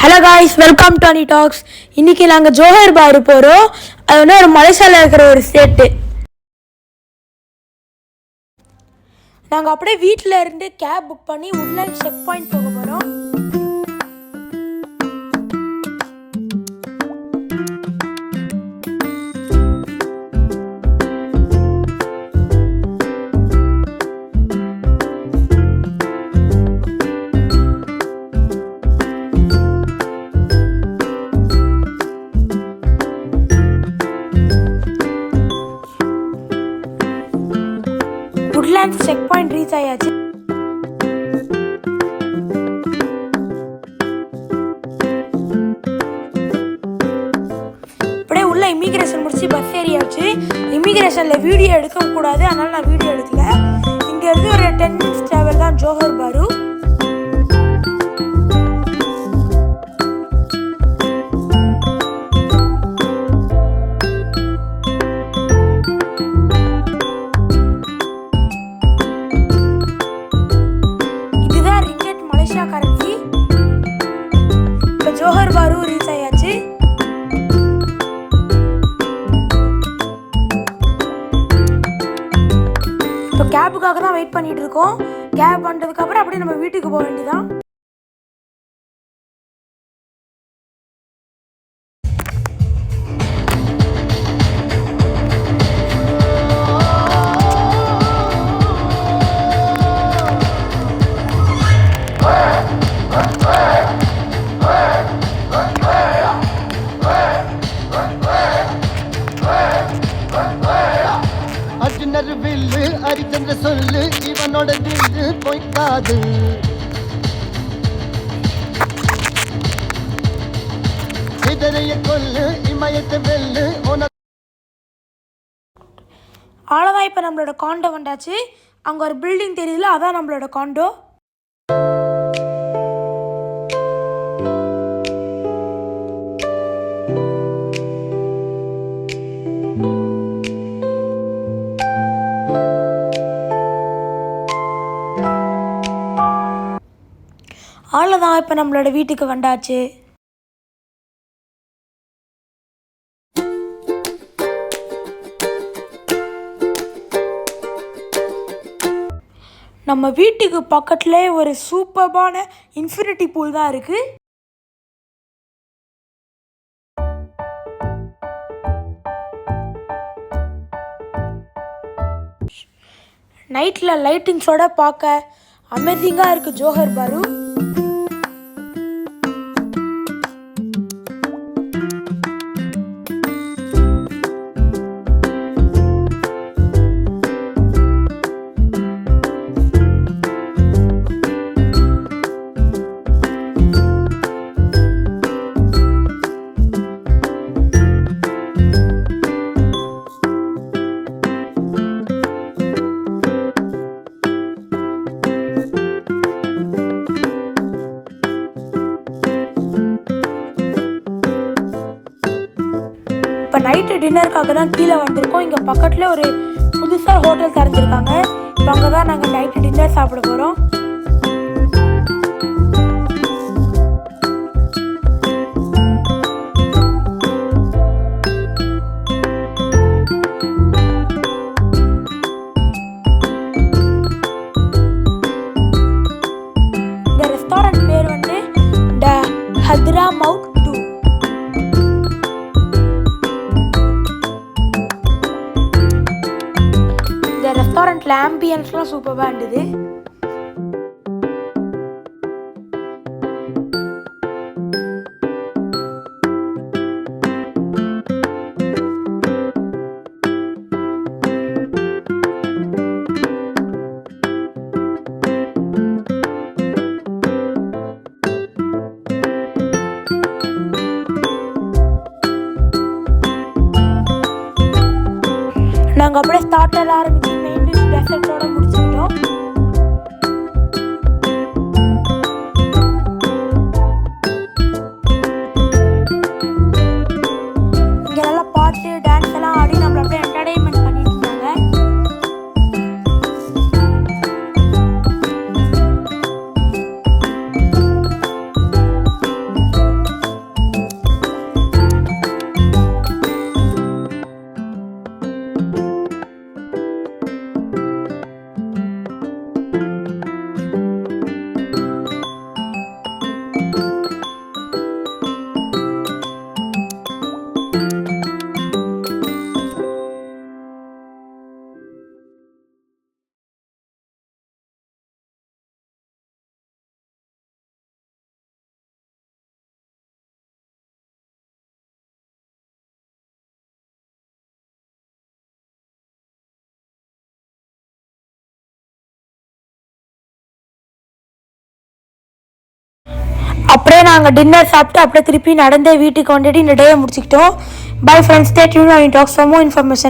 Hello guys, welcome to அனி tax. இன்றைக்கி நாங்கள் ஜோஹர் பாரு போகிறோம். அது வந்து ஒரு மலேசியாவில் இருக்கிற ஒரு ஸ்டேட்டு. நாங்கள் அப்படியே வீட்டில் இருந்து கேப் புக் பண்ணி உட்லண்ட் செக் பாயிண்ட் போக போகிறோம். உட்லண்ட்ஸ் செக் பாயிண்ட் ரீச் ஆயாச்சு. அப்படியே உள்ள இமிகிரேஷன் முடிச்சு பஸ் ஏறியாச்சு. இமிகிரேஷனில் வீடியோ எடுக்க கூடாது, அதனால நான் வீடியோ எடுக்கல. இங்கேருந்து ஒரு 10 minutes டிராவல் தான் ஜோஹர் பாரு. கரன்சி. இப்போ ஜோஹர் பாரு ரீச் ஆயாச்சு. இப்போ கேபுக்காக தான் வெயிட் பண்ணிட்டு இருக்கோம். கேப் வந்ததுக்கு அப்புறம் அப்படியே நம்ம வீட்டுக்கு போக வேண்டியதான். வில்லு அரிச்சந்திர சொல்லு இவனோட தில்லு பொய்க்காது. இதனைய கொல்லு இமயத்தை வெல்லு. அவ்வளோதான், இப்போ நம்மளோட காண்டோ வந்தாச்சு. அங்கே ஒரு பில்டிங் தெரியுதுல, அதான் நம்மளோட காண்டோ. அவ்வளோதான், இப்போ நம்மளோட வீட்டுக்கு வந்தாச்சு. நம்ம வீட்டுக்கு பக்கத்துலேயே ஒரு சூப்பர்பான இன்ஃபினிட்டி பூல் தான் இருக்குது. நைட்டில் லைட்டிங்ஸோட பார்க்க அமேசிங்காக இருக்குது ஜோஹர் பாரு. இப்போ நைட்டு டின்னருக்காக தான் கீழே வந்திருக்கோம். இங்கே பக்கத்தில் ஒரு புதுசாக ஹோட்டல் திறந்துருக்காங்க. இப்போ அங்கே தான் நாங்கள் நைட்டு டின்னர் சாப்பிட போகிறோம். இந்த ரெஸ்டாரண்ட் பேர் வந்து த ஹத்ராமவுத். ரெஸ்டாரண்ட்ல ஆம்பியன்ஸ்லாம் சூப்பராக இருந்தது. நாங்கள் அப்படியே ஸ்டார்டர் ஆரம்பிச்சு மெயின் டிஷ் டெசர்ட்டோட முடிச்சுக்கிட்டோம். இங்கே நல்லா பாட்டு டான்ஸ் எல்லாம் ஆடி நம்மளை அப்படியே என்டர்டெயின்மெண்ட் பண்ணிட்டு இருந்தாங்க. அப்படியே நாங்கள் டின்னர் சாப்பிட்டு அப்படியே திருப்பி நடந்தே வீட்டுக்கு வந்துட்டு இந்த டேயை முடிச்சுக்கிட்டோம். Bye friends, stay tuned and talk for more information.